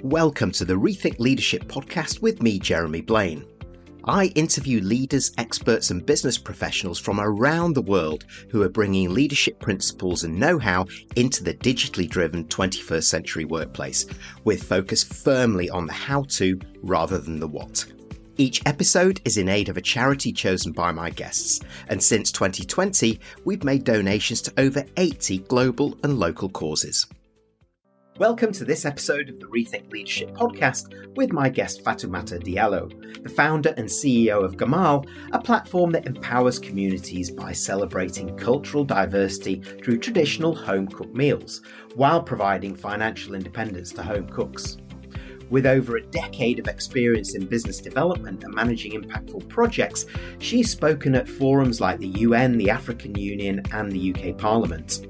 Welcome to the Rethink Leadership podcast with me, Jeremy Blaine. I interview leaders, experts and business professionals from around the world who are bringing leadership principles and know-how into the digitally driven 21st century workplace, with focus firmly on the how-to rather than the what. Each episode is in aid of a charity chosen by my guests, and since 2020, we've made donations to over 80 global and local causes. Welcome to this episode of the Rethink Leadership podcast with my guest Fatoumata Diallo, the founder and CEO of Gamaal, a platform that empowers communities by celebrating cultural diversity through traditional home-cooked meals, while providing financial independence to home cooks. With over a decade of experience in business development and managing impactful projects, she's spoken at forums like the UN, the African Union and the UK Parliament.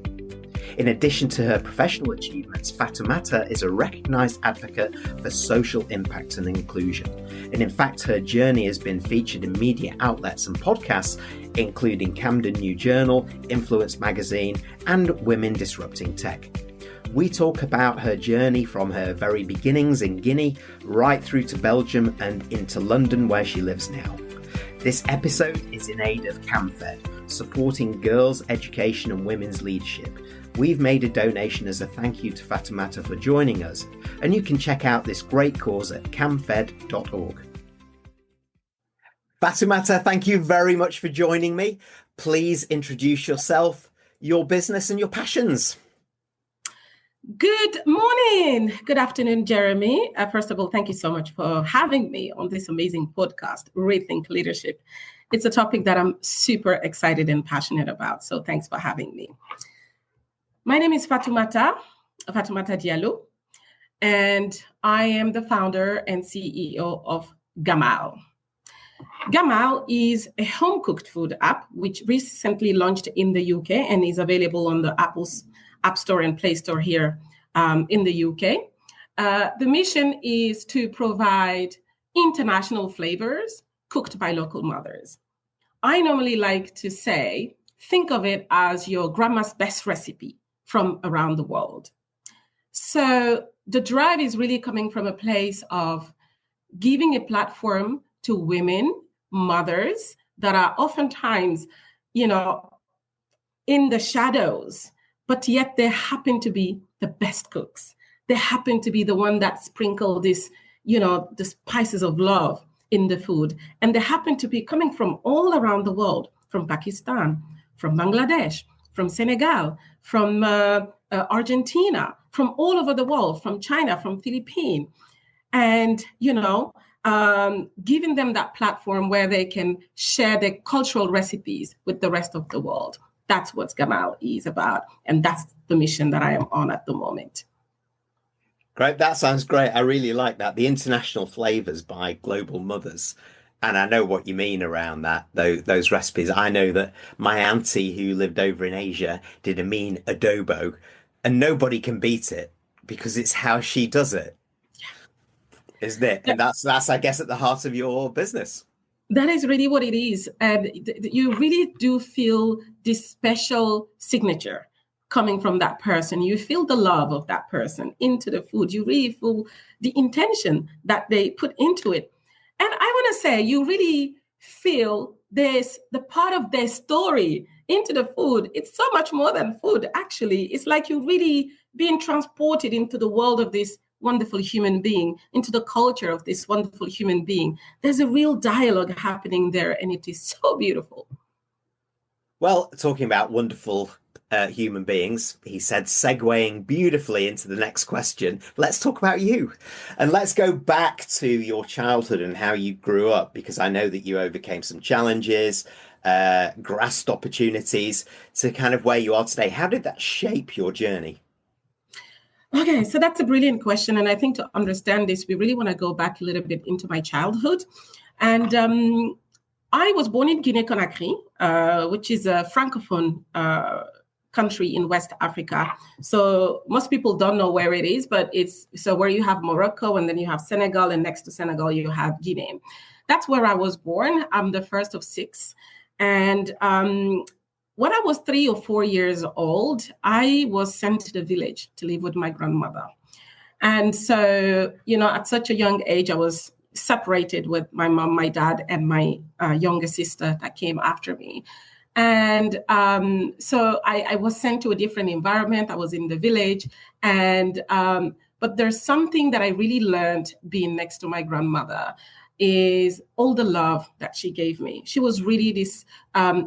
In addition to her professional achievements, Fatoumata is a recognised advocate for social impact and inclusion. And in fact, her journey has been featured in media outlets and podcasts, including Camden New Journal, Influence Magazine, and Women Disrupting Tech. We talk about her journey from her very beginnings in Guinea, right through to Belgium and into London, where she lives now. This episode is in aid of CamFed, supporting girls' education and women's leadership. We've made a donation as a thank you to Fatoumata for joining us, and you can check out this great cause at camfed.org. Fatoumata, thank you very much for joining me. Please introduce yourself, your business and your passions. Good morning. Good afternoon, Jeremy. First of all, thank you so much for having me on this amazing podcast, Rethink Leadership. It's a topic that I'm super excited and passionate about, so thanks for having me. My name is Fatoumata Diallo, and I am the founder and CEO of Gamaal. Gamaal is a home-cooked food app which recently launched in the UK and is available on the Apple's App Store and Play Store here in the UK. The mission is to provide international flavors cooked by local mothers. I normally like to say, think of it as your grandma's best recipe from around the world. So the drive is really coming from a place of giving a platform to women, mothers that are oftentimes, in the shadows, but yet they happen to be the best cooks. They happen to be the one that sprinkle this, the spices of love in the food. And they happen to be coming from all around the world, from Pakistan, from Bangladesh, from Senegal, from Argentina, from all over the world, from China, from Philippines. And, giving them that platform where they can share their cultural recipes with the rest of the world. That's what Gamaal is about. And that's the mission that I am on at the moment. Great. That sounds great. I really like that. The international flavors by global mothers. And I know what you mean around that, those recipes. I know that my auntie who lived over in Asia did a mean adobo, and nobody can beat it because it's how she does it. Yeah. Isn't it? And that's, I guess, at the heart of your business. That is really what it is. And you really do feel this special signature coming from that person. You feel the love of that person into the food. You really feel the intention that they put into it. And I want to say, you really feel the part of their story into the food. It's so much more than food, actually. It's like you're really being transported into the world of this wonderful human being, into the culture of this wonderful human being. There's a real dialogue happening there, and it is so beautiful. Well, talking about wonderful human beings, he said, segueing beautifully into the next question, let's talk about you. And let's go back to your childhood and how you grew up, because I know that you overcame some challenges, grasped opportunities to kind of where you are today. How did that shape your journey? Okay, so that's a brilliant question. And I think to understand this, we really want to go back a little bit into my childhood. And I was born in Guinea-Conakry, which is a Francophone country in West Africa. So most people don't know where it is, but it's where you have Morocco and then you have Senegal, and next to Senegal, you have Guinea. That's where I was born. I'm the first of six. And when I was 3 or 4 years old, I was sent to the village to live with my grandmother. And so, at such a young age, I was separated with my mom, my dad, and my younger sister that came after me. And so I was sent to a different environment. I was in the village. And but there's something that I really learned being next to my grandmother is all the love that she gave me. She was really this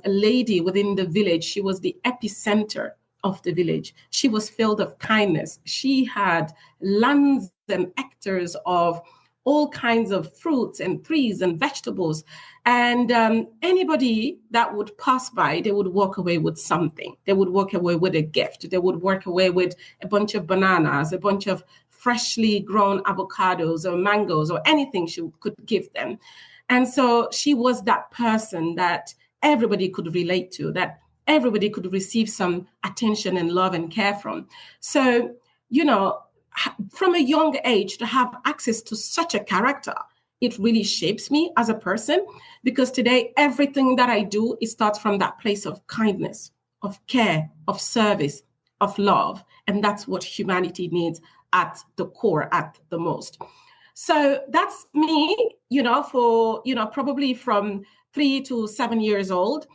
lady within the village. She was the epicenter of the village. She was filled of kindness. She had lands and hectares of all kinds of fruits and trees and vegetables. And anybody that would pass by, they would walk away with something. They would walk away with a gift. They would walk away with a bunch of bananas, a bunch of freshly grown avocados or mangoes or anything she could give them. And so she was that person that everybody could relate to, that everybody could receive some attention and love and care from. So, from a young age to have access to such a character, it really shapes me as a person, because today everything that I do, it starts from that place of kindness, of care, of service, of love. And that's what humanity needs at the core, at the most. So that's me, for, probably from 3 to 7 years old.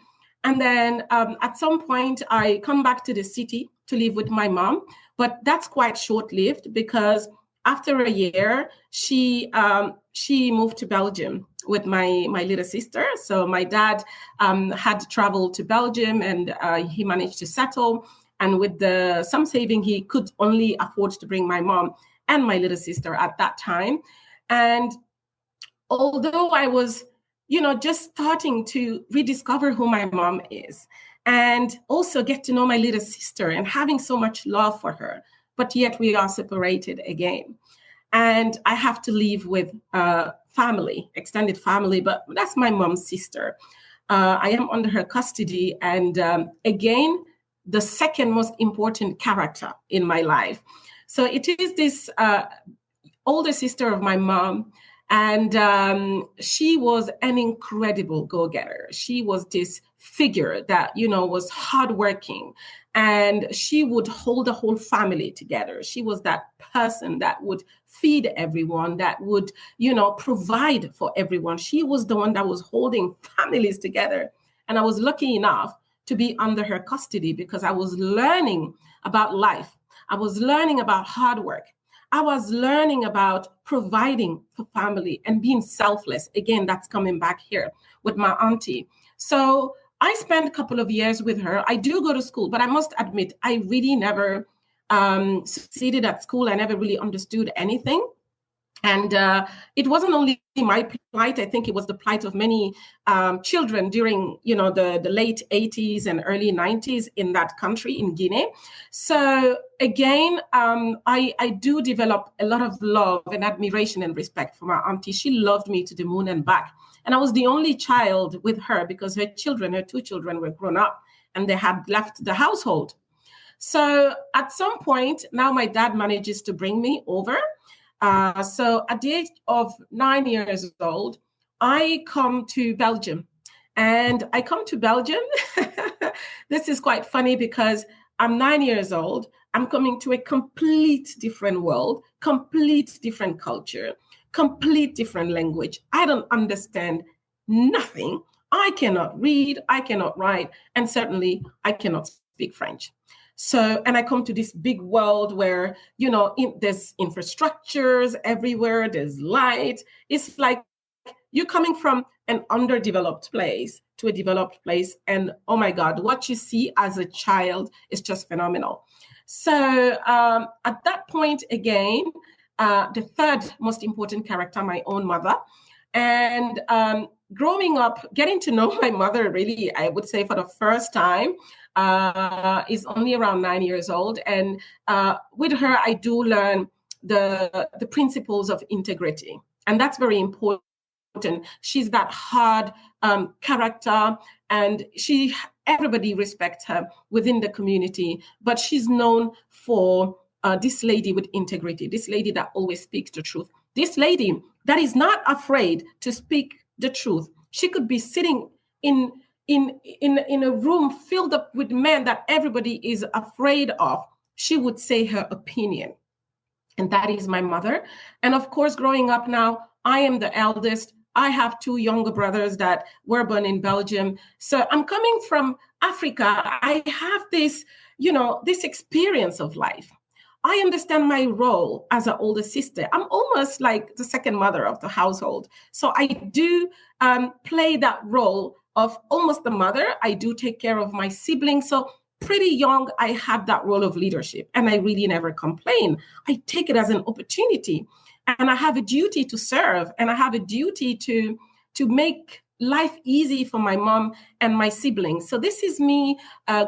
And then at some point, I come back to the city to live with my mom. But that's quite short-lived, because after a year, she moved to Belgium with my little sister. So my dad had traveled to Belgium, and he managed to settle. And with some saving, he could only afford to bring my mom and my little sister at that time. And although I was, just starting to rediscover who my mom is, and also get to know my little sister and having so much love for her, but yet we are separated again. And I have to live with family, extended family, but that's my mom's sister. I am under her custody. And again, the second most important character in my life. So it is this older sister of my mom. And she was an incredible go-getter. She was this figure that, was hardworking, and she would hold the whole family together. She was that person that would feed everyone, that would, provide for everyone. She was the one that was holding families together. And I was lucky enough to be under her custody, because I was learning about life. I was learning about hard work. I was learning about providing for family and being selfless. Again, that's coming back here with my auntie. So I spent a couple of years with her. I do go to school, but I must admit, I really never succeeded at school. I never really understood anything. And it wasn't only my plight. I think it was the plight of many children during, the late 80s and early 90s in that country, in Guinea. So again, I do develop a lot of love and admiration and respect for my auntie. She loved me to the moon and back. And I was the only child with her, because her 2 children were grown up and they had left the household. So at some point, now my dad manages to bring me over. So at the age of 9 years old, I come to Belgium. And I come to Belgium. This is quite funny, because I'm 9 years old. I'm coming to a complete different world, complete different culture, complete different language. I don't understand nothing. I cannot read, I cannot write, and certainly I cannot speak French. So, and I come to this big world where, there's infrastructures everywhere, there's light. It's like you're coming from an underdeveloped place to a developed place. And oh my God, what you see as a child is just phenomenal. So at that point, again, the third most important character, my own mother. And growing up, getting to know my mother, really, I would say for the first time, is only around 9 years old. And with her, I do learn the principles of integrity. And that's very important. She's that hard character, and everybody respects her within the community, but she's known for this lady with integrity, this lady that always speaks the truth, this lady that is not afraid to speak the truth. She could be sitting in a room filled up with men that everybody is afraid of. She would say her opinion. and that is my mother. And of course, growing up now, I am the eldest. I have two younger brothers that were born in Belgium. So I'm coming from Africa. I have this, this experience of life. I understand my role as an older sister. I'm almost like the second mother of the household. So I do play that role of almost the mother. I do take care of my siblings. So pretty young, I have that role of leadership, and I really never complain. I take it as an opportunity, and I have a duty to serve, and I have a duty to make life easy for my mom and my siblings. So this is me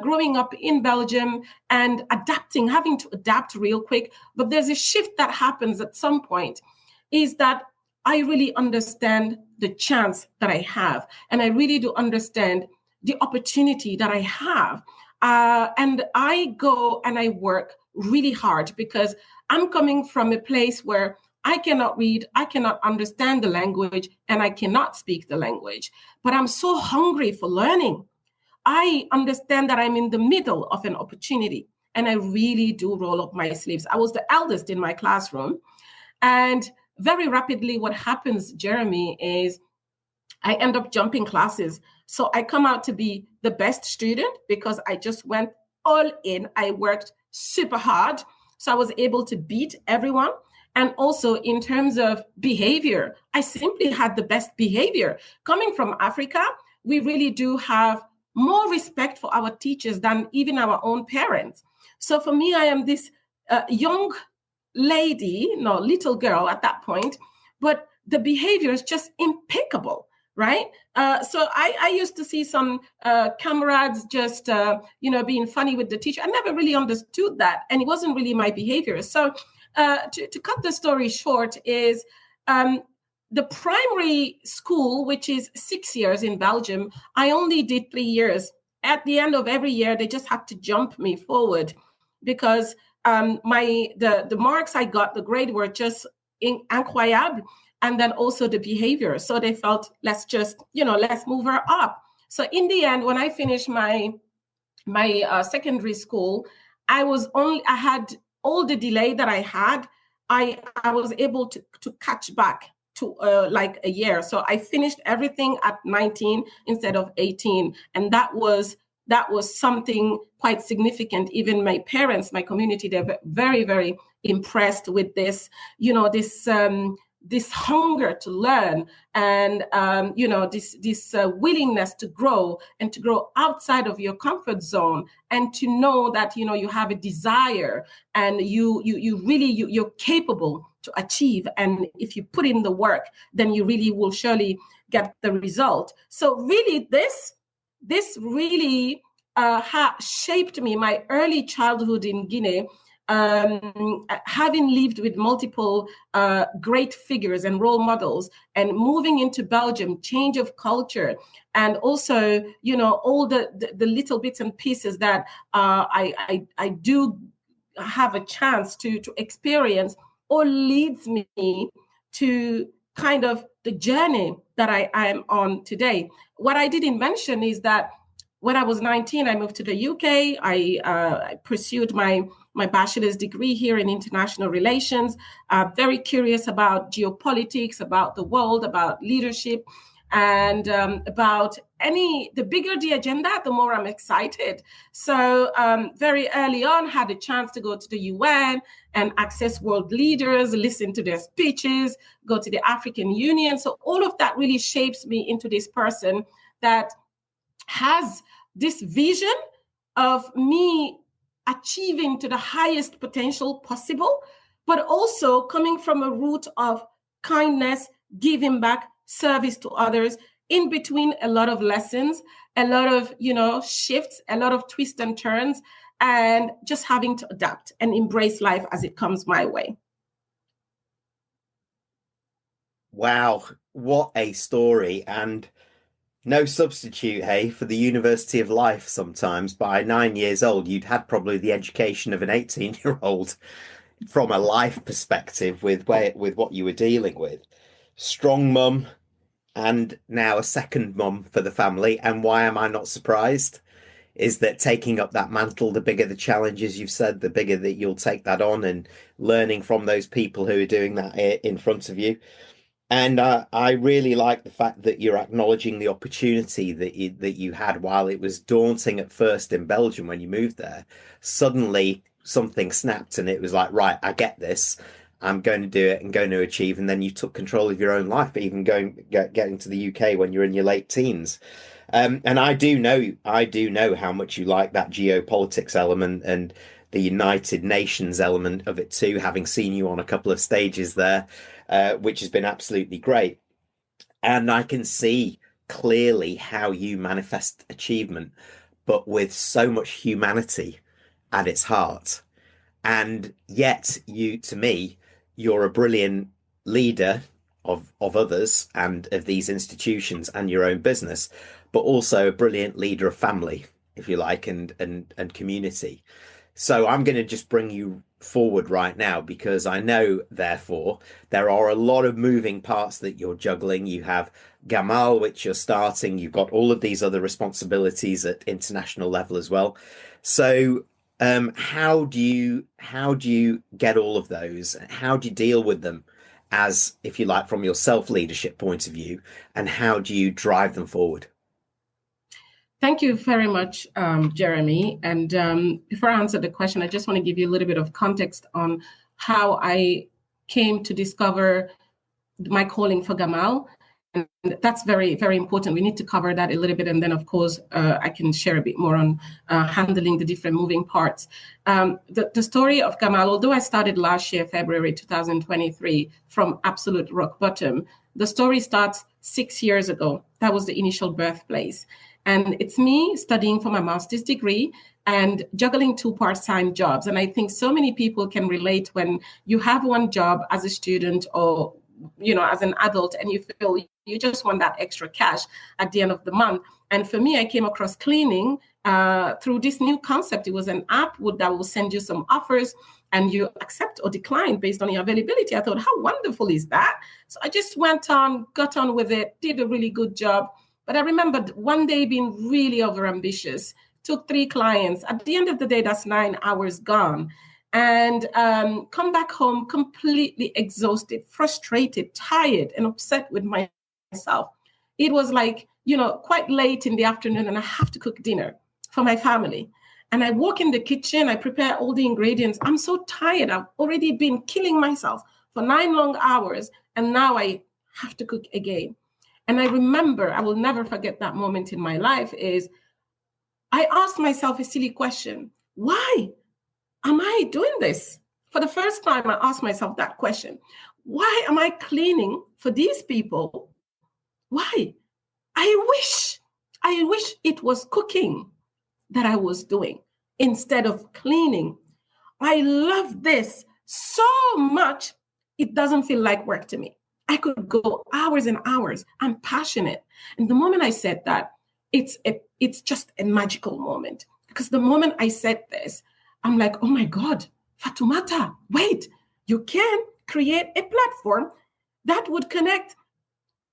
growing up in Belgium and adapting, having to adapt real quick. But there's a shift that happens at some point, is that I really understand the chance that I have. And I really do understand the opportunity that I have. And I go and I work really hard, because I'm coming from a place where I cannot read, I cannot understand the language, and I cannot speak the language. But I'm so hungry for learning. I understand that I'm in the middle of an opportunity, and I really do roll up my sleeves. I was the eldest in my classroom. And very rapidly, what happens, Jeremy, is I end up jumping classes. So I come out to be the best student because I just went all in. I worked super hard. So I was able to beat everyone. And also in terms of behavior, I simply had the best behavior. Coming from Africa, we really do have more respect for our teachers than even our own parents. So for me, I am this young lady, no, little girl at that point, but the behavior is just impeccable. Right. So I used to see some comrades just, being funny with the teacher. I never really understood that. And it wasn't really my behavior. So to cut the story short is the primary school, which is 6 years in Belgium, I only did 3 years. At the end of every year, they just had to jump me forward, because the marks I got, the grade were just incroyable. And then also the behavior. So they felt, let's move her up. So in the end, when I finished my secondary school, I had all the delay that I had. I was able to catch back to like a year. So I finished everything at 19 instead of 18. And that was something quite significant. Even my parents, my community, they're very, very impressed with this, this hunger to learn, and this willingness to grow, and to grow outside of your comfort zone, and to know that you have a desire, and you're capable to achieve, and if you put in the work, then you really will surely get the result. So really this really shaped me, my early childhood in Guinea. Having lived with multiple great figures and role models, and moving into Belgium, change of culture, and also, all the little bits and pieces that I do have a chance to experience, all leads me to kind of the journey that I am on today. What I didn't mention is that when I was 19, I moved to the UK. I pursued my bachelor's degree here in international relations, very curious about geopolitics, about the world, about leadership, and about the bigger the agenda, the more I'm excited. So very early on, had a chance to go to the UN and access world leaders, listen to their speeches, go to the African Union. So all of that really shapes me into this person that has this vision of me achieving to the highest potential possible, but also coming from a root of kindness, giving back, service to others, in between a lot of lessons, a lot of, shifts, a lot of twists and turns, and just having to adapt and embrace life as it comes my way. Wow, what a story. And no substitute, hey, for the University of Life sometimes. By 9 years old, you'd had probably the education of an 18-year-old from a life perspective with what you were dealing with. Strong mum, and now a second mum for the family. And why am I not surprised? is that taking up that mantle, the bigger the challenges you've said, the bigger that you'll take that on, and learning from those people who are doing that in front of you. And I really like the fact that you're acknowledging the opportunity that you had while it was daunting at first in Belgium when you moved there. Suddenly something snapped and it was like, right, I get this. I'm going to do it and going to achieve. And then you took control of your own life, even getting to the UK when you're in your late teens. And I do know how much you like that geopolitics element and the United Nations element of it too, having seen you on a couple of stages there, which has been absolutely great. And I can see clearly how you manifest achievement, but with so much humanity at its heart. And yet to me, you're a brilliant leader of others and of these institutions and your own business, but also a brilliant leader of family, if you like, and community. So I'm going to just bring you forward right now because I know, therefore, there are a lot of moving parts that you're juggling. You have Gamaal, which you're starting. You've got all of these other responsibilities at international level as well. So how do you get all of those? How do you deal with them as, if you like, from your self-leadership point of view, and how do you drive them forward? Thank you very much, Jeremy. And before I answer the question, I just want to give you a little bit of context on how I came to discover my calling for Gamaal. And that's very, very important. We need to cover that a little bit. And then, of course, I can share a bit more on handling the different moving parts. The story of Gamaal, although I started last year, February 2023, from absolute rock bottom, the story starts 6 years ago. That was the initial birthplace. And it's me studying for my master's degree and juggling 2 part-time jobs. And I think so many people can relate when you have one job as a student or, as an adult, and you feel you just want that extra cash at the end of the month. And for me, I came across cleaning through this new concept. It was an app that will send you some offers and you accept or decline based on your availability. I thought, how wonderful is that? So I just got on with it, did a really good job. But I remembered one day being really overambitious, took 3 clients. At the end of the day, that's 9 hours gone. And come back home completely exhausted, frustrated, tired, and upset with myself. It was like, quite late in the afternoon, and I have to cook dinner for my family. And I walk in the kitchen, I prepare all the ingredients. I'm so tired. I've already been killing myself for 9 long hours, and now I have to cook again. And I remember, I will never forget that moment in my life, is I asked myself a silly question. Why am I doing this? For the first time, I asked myself that question. Why am I cleaning for these people? Why? I wish it was cooking that I was doing instead of cleaning. I love this so much, it doesn't feel like work to me. I could go hours and hours. I'm passionate. And the moment I said that, it's just a magical moment. Because the moment I said this, I'm like, oh my God, Fatoumata, wait, you can create a platform that would connect.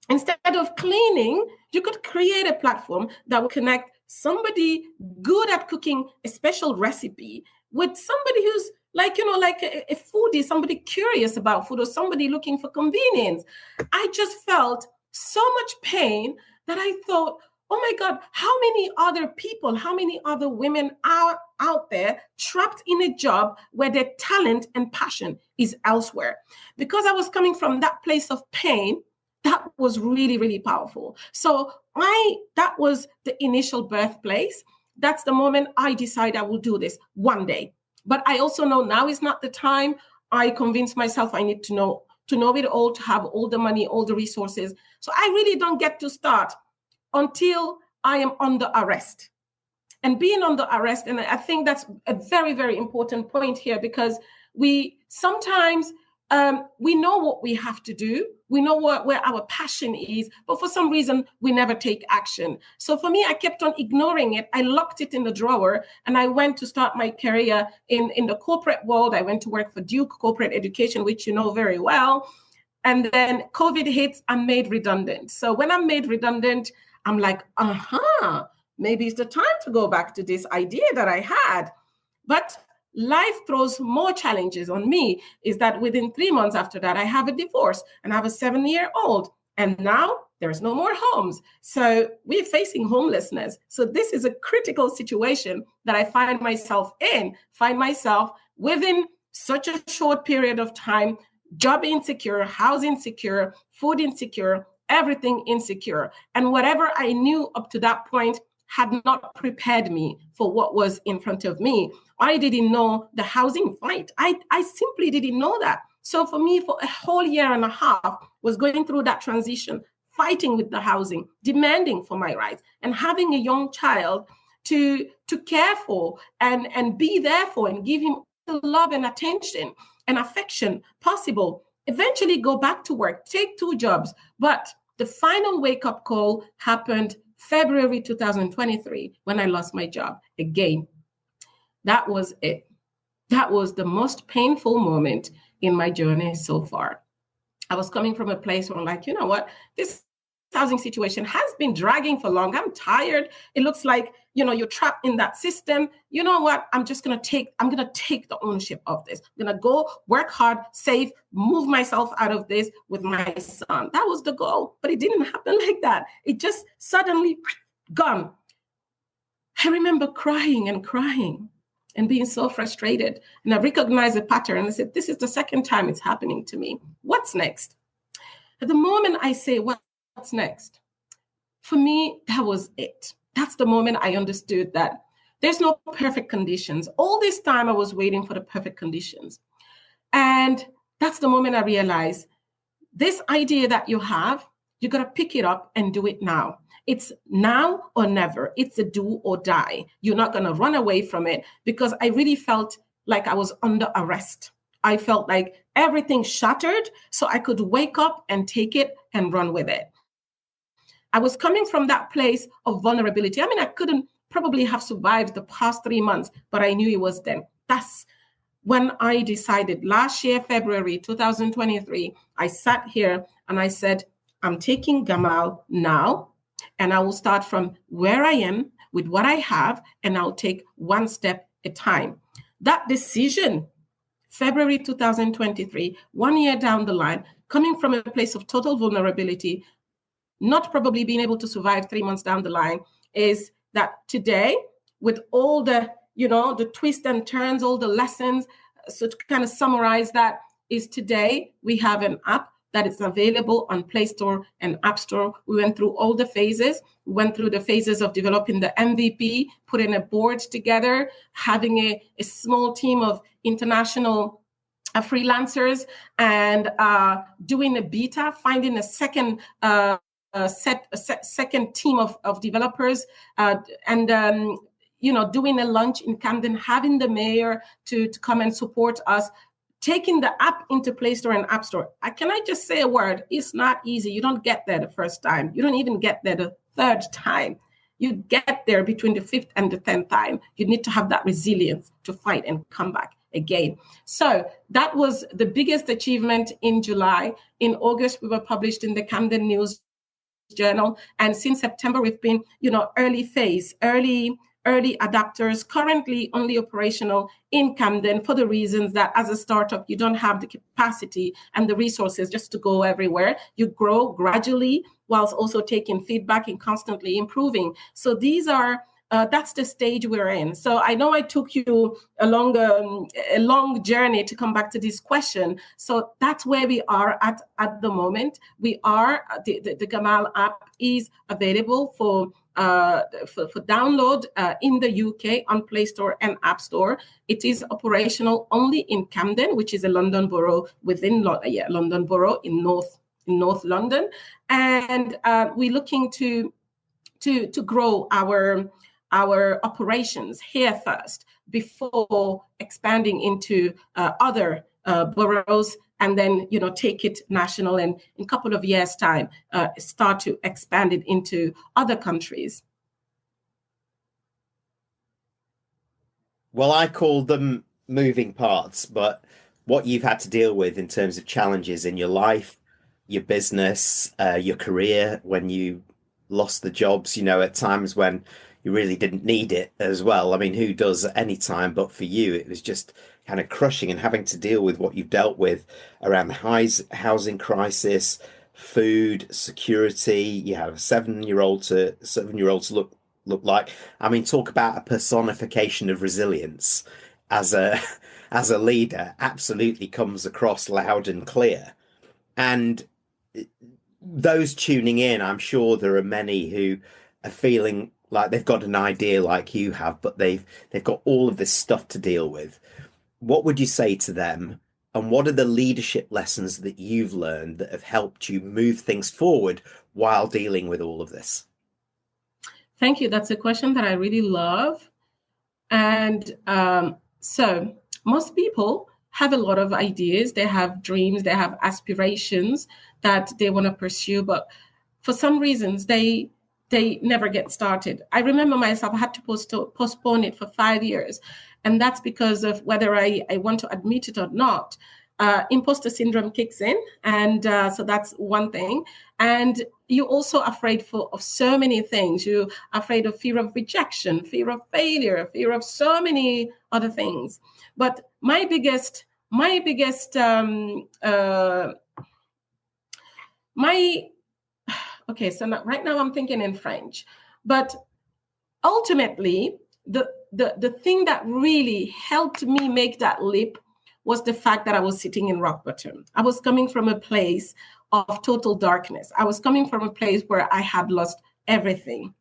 Instead of cleaning, you could create a platform that would connect somebody good at cooking a special recipe with somebody who's like a foodie, somebody curious about food, or somebody looking for convenience. I just felt so much pain that I thought, oh my God, how many other people, how many other women are out there trapped in a job where their talent and passion is elsewhere? Because I was coming from that place of pain, that was really, really powerful. So that was the initial birthplace. That's the moment I decided I will do this one day. But I also know now is not the time. I convinced myself I need to know it all, to have all the money, all the resources. So I really don't get to start until I am under arrest. And being under arrest, and I think that's a very, very important point here, because we sometimes we know what we have to do. We know where our passion is, but for some reason, we never take action. So for me, I kept on ignoring it. I locked it in the drawer, and I went to start my career in the corporate world. I went to work for Duke Corporate Education, which you know very well. And then COVID hits, I'm made redundant. So when I'm made redundant, I'm like, maybe it's the time to go back to this idea that I had. But life throws more challenges on me. Is that within 3 months after that, I have a divorce and I have a 7-year-old. And now there's no more homes. So we're facing homelessness. So this is a critical situation that I find myself within such a short period of time, job insecure, housing insecure, food insecure, everything insecure. And whatever I knew up to that point had not prepared me for what was in front of me. I didn't know the housing fight. I simply didn't know that. So for me, for a whole year and a half, was going through that transition, fighting with the housing, demanding for my rights, and having a young child to care for and be there for and give him the love and attention and affection possible. Eventually go back to work, take 2 jobs. But the final wake-up call happened February 2023 when I lost my job again. That was it. That was the most painful moment in my journey so far. I was coming from a place where I'm like, you know what, this housing situation has been dragging for long. I'm tired. It looks like, you're trapped in that system. You know what? I'm going to take the ownership of this. I'm going to go work hard, save, move myself out of this with my son. That was the goal, but it didn't happen like that. It just suddenly gone. I remember crying and being so frustrated. And I recognized a pattern. I said, this is the second time it's happening to me. What's next? At the moment I say, what's next? For me, that was it. That's the moment I understood that there's no perfect conditions. All this time I was waiting for the perfect conditions. And that's the moment I realized this idea that you have, you got to pick it up and do it now. It's now or never. It's a do or die. You're not going to run away from it, because I really felt like I was under arrest. I felt like everything shattered, so I could wake up and take it and run with it. I was coming from that place of vulnerability. I mean, I couldn't probably have survived the past 3 months, but I knew it was then. That's when I decided last year, February 2023, I sat here and I said, I'm taking Gamaal now, and I will start from where I am with what I have, and I'll take one step at a time. That decision, February 2023, 1 year down the line, coming from a place of total vulnerability, not probably being able to survive 3 months down the line, is that today, with all the, the twists and turns, all the lessons, so to kind of summarize that, is today we have an app that is available on Play Store and App Store. We went through all the phases. We went through the phases of developing the MVP, putting a board together, having a small team of international freelancers, and doing a beta, finding a second second team of developers, and doing a launch in Camden, having the mayor to come and support us, taking the app into Play Store and App Store. Can I just say a word? It's not easy. You don't get there the first time. You don't even get there the third time. You get there between the 5th and the 10th time. You need to have that resilience to fight and come back again. So that was the biggest achievement in July. In August, we were published in the Camden New Journal. And since September, we've been, early adapters, currently only operational in Camden, for the reasons that as a startup, you don't have the capacity and the resources just to go everywhere. You grow gradually whilst also taking feedback and constantly improving. So these are that's the stage we're in. So I know I took you along a long journey to come back to this question. So that's where we are at the moment. We are, the Gamaal app is available for download in the UK on Play Store and App Store. It is operational only in Camden, which is a London borough within London borough in North London, and we're looking to grow our operations here first before expanding into other boroughs, and then take it national, and in a couple of years' time start to expand it into other countries. Well, I call them moving parts, but what you've had to deal with in terms of challenges in your life, your business, your career, when you lost the jobs, at times when you really didn't need it as well. I mean, who does at any time? But for you, it was just kind of crushing, and having to deal with what you've dealt with around the housing crisis, food security. You have a 7-year-old to look like. I mean, talk about a personification of resilience as a as a leader. Absolutely comes across loud and clear. And those tuning in, I'm sure there are many who are feeling like they've got an idea like you have, but they've got all of this stuff to deal with. What would you say to them? And what are the leadership lessons that you've learned that have helped you move things forward while dealing with all of this? Thank you. That's a question that I really love. And so most people have a lot of ideas. They have dreams, they have aspirations that they want to pursue, but for some reasons they never get started. I remember myself, I had to postpone it for 5 years. And that's because of whether I want to admit it or not. Imposter syndrome kicks in. And so that's one thing. And you're also afraid of so many things. You're afraid of fear of rejection, fear of failure, fear of so many other things. But okay, so right now I'm thinking in French, but ultimately, the thing that really helped me make that leap was the fact that I was sitting in rock bottom. I was coming from a place of total darkness. I was coming from a place where I had lost everything.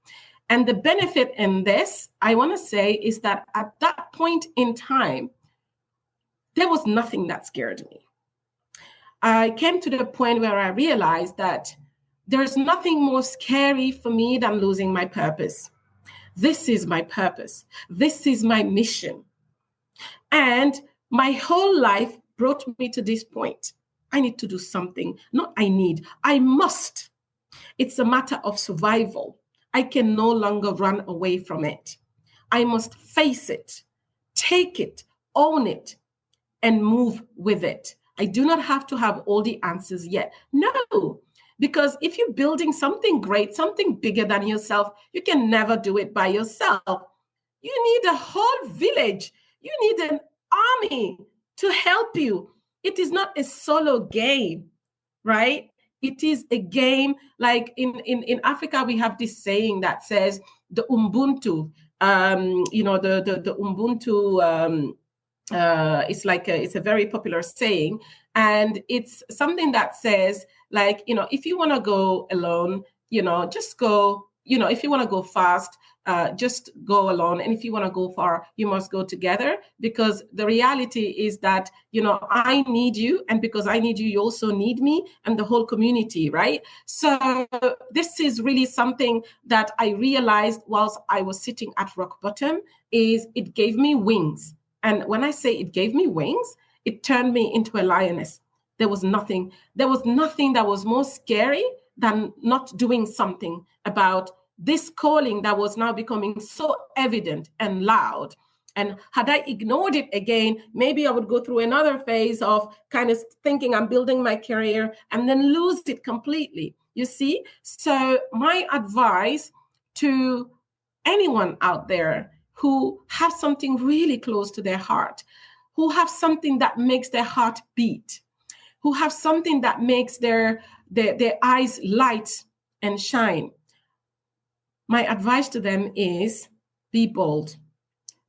And the benefit in this, I want to say, is that at that point in time, there was nothing that scared me. I came to the point where I realized that there's nothing more scary for me than losing my purpose. This is my purpose. This is my mission. And my whole life brought me to this point. I need to do something. Not I need, I must. It's a matter of survival. I can no longer run away from it. I must face it, take it, own it, and move with it. I do not have to have all the answers yet. No, because if you're building something great, something bigger than yourself, you can never do it by yourself. You need a whole village. You need an army to help you. It is not a solo game, right? It is a game like in Africa, we have this saying that says the Ubuntu, the Ubuntu, it's a very popular saying. And it's something that says, like, if you want to go alone, just go, if you want to go fast, just go alone. And if you want to go far, you must go together, because the reality is that, I need you. And because I need you, you also need me and the whole community, right? So this is really something that I realized whilst I was sitting at rock bottom, is it gave me wings. And when I say it gave me wings, it turned me into a lioness. There was nothing that was more scary than not doing something about this calling that was now becoming so evident and loud. And had I ignored it again, maybe I would go through another phase of kind of thinking I'm building my career and then lose it completely. You see? So my advice to anyone out there who have something really close to their heart, who have something that makes their heart beat, who have something that makes their eyes light and shine. My advice to them is be bold.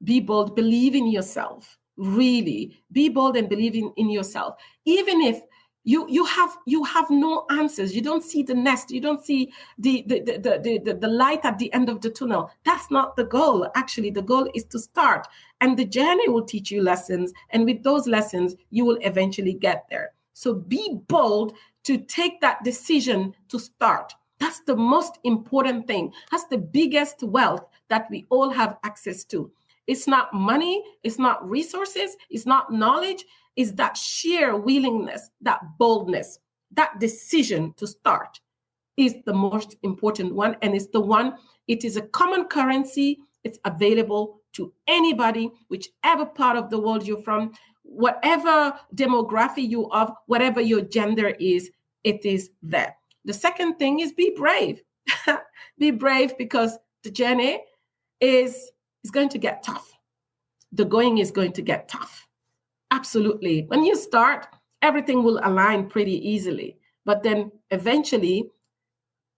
Be bold, believe in yourself. Really, be bold and believe in yourself. Even if you have no answers, you don't see the nest, you don't see the light at the end of the tunnel. That's not the goal. Actually, the goal is to start. And the journey will teach you lessons. And with those lessons, you will eventually get there. So be bold to take that decision to start. That's the most important thing. That's the biggest wealth that we all have access to. It's not money, it's not resources, it's not knowledge, it's that sheer willingness, that boldness, that decision to start is the most important one. And it's the one, it is a common currency. It's available to anybody, whichever part of the world you're from, whatever demographic you are, whatever your gender is, it is there. The second thing is be brave. Be brave, because the journey is going to get tough. The going is going to get tough. Absolutely. When you start, everything will align pretty easily. But then eventually,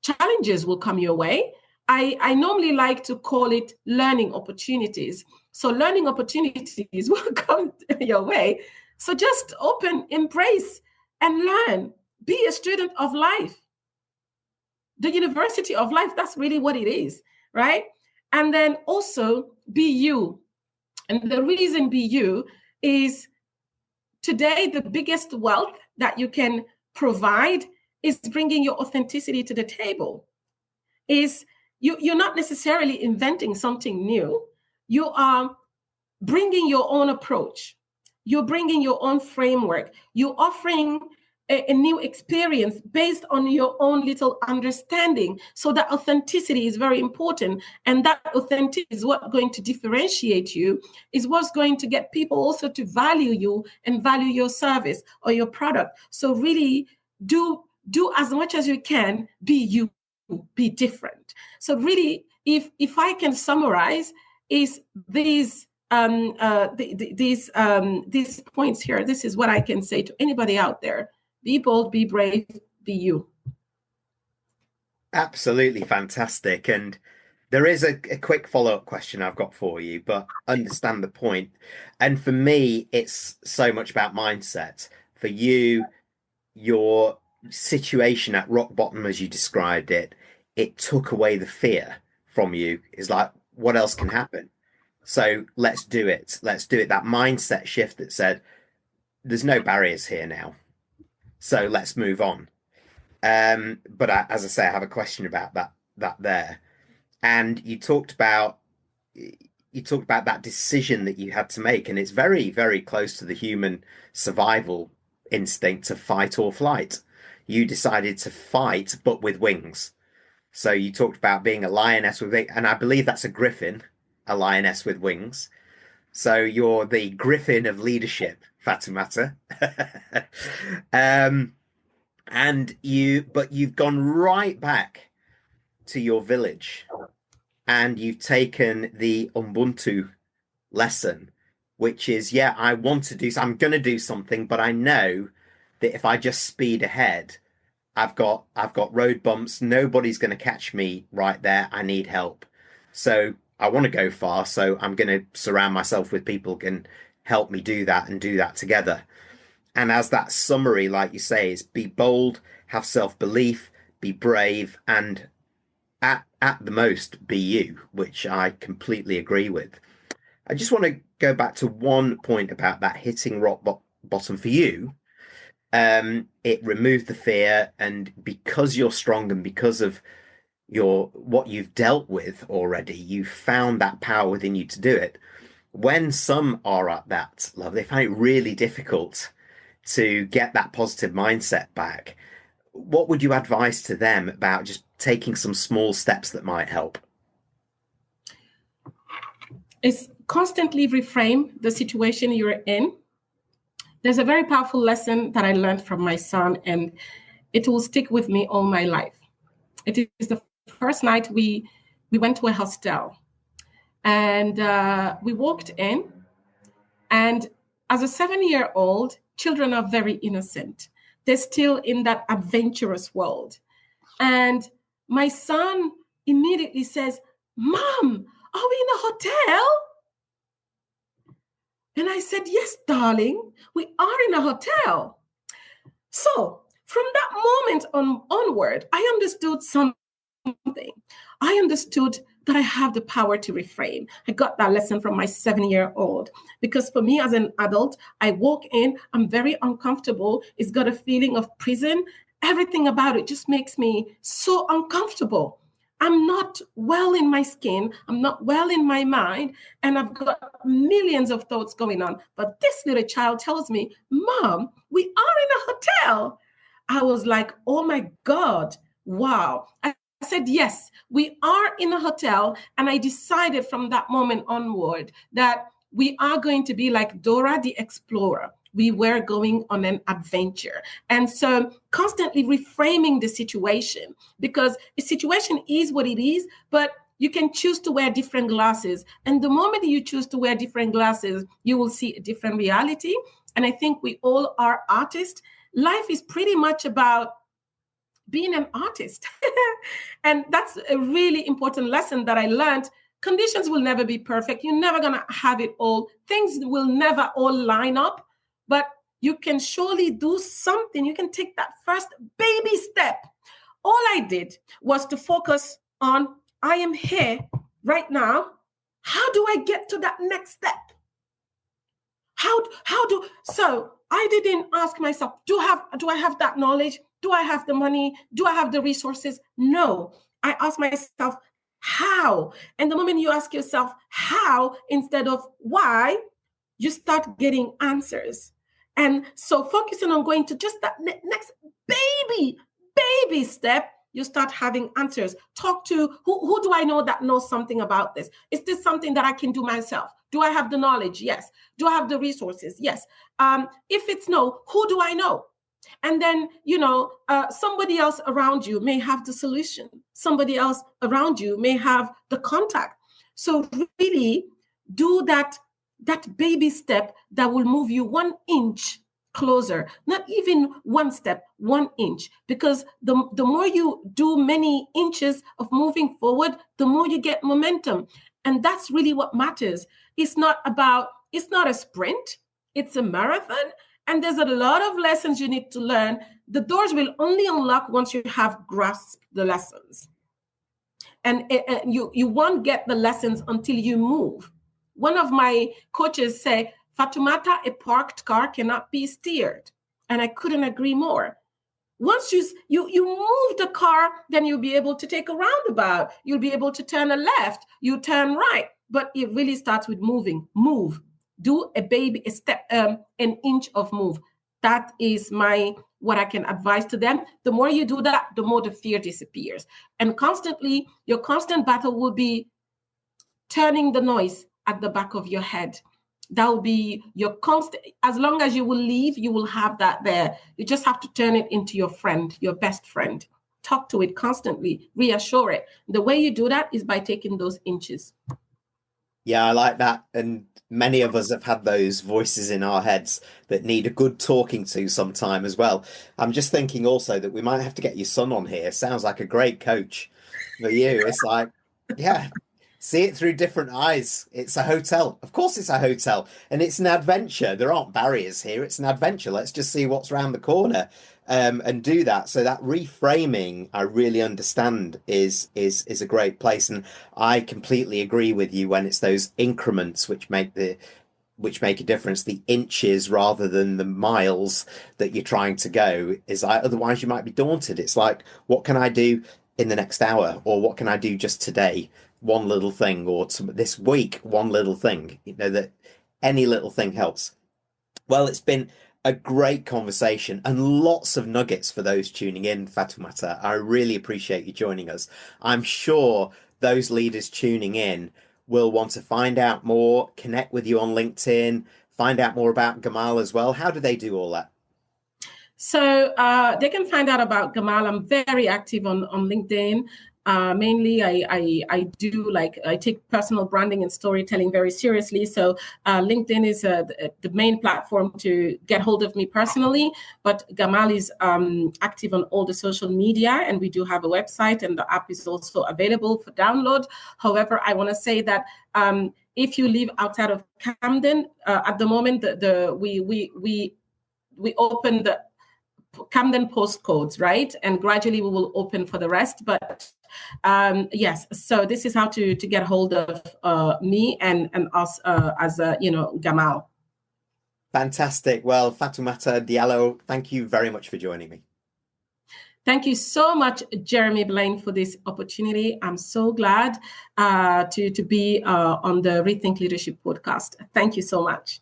challenges will come your way. I normally like to call it learning opportunities. So learning opportunities will come your way. So just open, embrace, and learn. Be a student of life. The university of life, that's really what it is, right? And then also be you. And the reason be you is today, the biggest wealth that you can provide is bringing your authenticity to the table. You're not necessarily inventing something new. You are bringing your own approach. You're bringing your own framework. You're offering a new experience based on your own little understanding. So that authenticity is very important. And that authenticity is what's going to differentiate you, is what's going to get people also to value you and value your service or your product. So really do as much as you can, be you, be different. So really, if I can summarize, is these points here, this is what I can say to anybody out there. Be bold, be brave, be you. Absolutely fantastic. And there is a quick follow-up question I've got for you, but understand the point. And for me, it's so much about mindset. For you, your situation at rock bottom, as you described it, it took away the fear from you. It's like, what else can happen? So let's do it. Let's do it. That mindset shift that said, there's no barriers here now. So let's move on. But as I say, I have a question about that there. And you talked about that decision that you had to make, and it's very, very close to the human survival instinct to fight or flight. You decided to fight, but with wings. So you talked about being a lioness with wings, and I believe that's a griffin, a lioness with wings. So you're the griffin of leadership, Fatoumata. But you've gone right back to your village, and you've taken the Ubuntu lesson, which is, yeah, I'm going to do something, but I know that if I just speed ahead, I've got road bumps. Nobody's going to catch me right there. I need help. So I want to go far. So I'm going to surround myself with people who can help me do that and do that together. And as that summary, like you say, is be bold, have self-belief, be brave, and at the most, be you, which I completely agree with. I just want to go back to one point about that hitting rock bottom for you. It removed the fear, and because you're strong and because of what you've dealt with already, you found that power within you to do it. When some are at that level, they find it really difficult to get that positive mindset back. What would you advise to them about just taking some small steps that might help? It's constantly reframe the situation you're in. There's a very powerful lesson that I learned from my son, and it will stick with me all my life. It is the first night we went to a hostel, and we walked in, and as a 7-year-old, children are very innocent. They're still in that adventurous world. And my son immediately says, "Mom, are we in a hotel?" And I said, "Yes, darling, we are in a hotel." So from that moment onward, I understood something. I understood that I have the power to reframe. I got that lesson from my 7-year-old, because for me as an adult, I walk in, I'm very uncomfortable. It's got a feeling of prison. Everything about it just makes me so uncomfortable. I'm not well in my skin. I'm not well in my mind. And I've got millions of thoughts going on. But this little child tells me, "Mom, we are in a hotel." I was like, oh my God, wow. I said, yes, we are in a hotel. And I decided from that moment onward that we are going to be like Dora the Explorer. We were going on an adventure. And so constantly reframing the situation, because the situation is what it is, but You can choose to wear different glasses. And the moment you choose to wear different glasses, you will see a different reality. And I think we all are artists. Life is pretty much about being an artist. And that's a really important lesson that I learned. Conditions will never be perfect. You're never going to have it all. Things will never all line up, but you can surely do something. You can take that first baby step. All I did was to focus on, I am here right now. How do I get to that next step? So I didn't ask myself, do I have that knowledge? Do I have the money? Do I have the resources? No. I asked myself, how? And the moment you ask yourself how instead of why, you start getting answers. And so focusing on going to just that next baby step, you start having answers. Talk to who do I know that knows something about this? Is this something that I can do myself? Do I have the knowledge? Yes. Do I have the resources? Yes. If it's no, who do I know? And then, somebody else around you may have the solution. Somebody else around you may have the contact. So really do that baby step that will move you 1 inch closer, not even 1 step, 1 inch, because the more you do many inches of moving forward, the more you get momentum. And that's really what matters. It's not a sprint, it's a marathon. And there's a lot of lessons you need to learn. The doors will only unlock once you have grasped the lessons. And you won't get the lessons until you move. One of my coaches say, Fatoumata, a parked car cannot be steered. And I couldn't agree more. Once you move the car, then you'll be able to take a roundabout. You'll be able to turn a left. You turn right. But it really starts with moving. Move. Do a step, an inch of move. That is what I can advise to them. The more you do that, the more the fear disappears. And your constant battle will be turning the noise at the back of your head. That will be your constant. As long as you will leave, you will have that there. You just have to turn it into your friend, your best friend. Talk to it constantly, reassure it. The way you do that is by taking those inches. Yeah, I like that. And many of us have had those voices in our heads that need a good talking to sometime as well. I'm just thinking also that we might have to get your son on here. Sounds like a great coach for you. It's like, yeah, see it through different eyes. It's a hotel. Of course it's a hotel. And it's an adventure. There aren't barriers here. It's an adventure. Let's just see what's around the corner. And do that. So that reframing, I really understand, is a great place. And I completely agree with you when it's those increments which make a difference, the inches rather than the miles that you're trying to go. Is like, otherwise you might be daunted. It's like, what can I do in the next hour? Or what can I do just today? One little thing, or this week, one little thing, that any little thing helps. Well, it's been a great conversation and lots of nuggets for those tuning in, Fatoumata. I really appreciate you joining us. I'm sure those leaders tuning in will want to find out more, connect with you on LinkedIn, find out more about Gamaal as well. How do they do all that? So they can find out about Gamaal. I'm very active on LinkedIn. Mainly, I take personal branding and storytelling very seriously. So LinkedIn is the main platform to get hold of me personally. But Gamaal is active on all the social media, and we do have a website, and the app is also available for download. However, I want to say that if you live outside of Camden, at the moment, we open the Camden postcodes, right? And gradually we will open for the rest. But yes, so this is how to get hold of me and us as Gamaal. Fantastic. Well, Fatoumata Diallo, thank you very much for joining me. Thank you so much, Jeremy Blaine, for this opportunity. I'm so glad to be on the Rethink Leadership podcast. Thank you so much.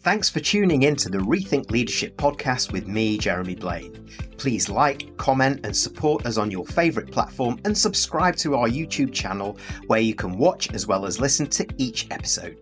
Thanks for tuning in to the Rethink Leadership podcast with me, Jeremy Blaine. Please like, comment and support us on your favourite platform, and subscribe to our YouTube channel where you can watch as well as listen to each episode.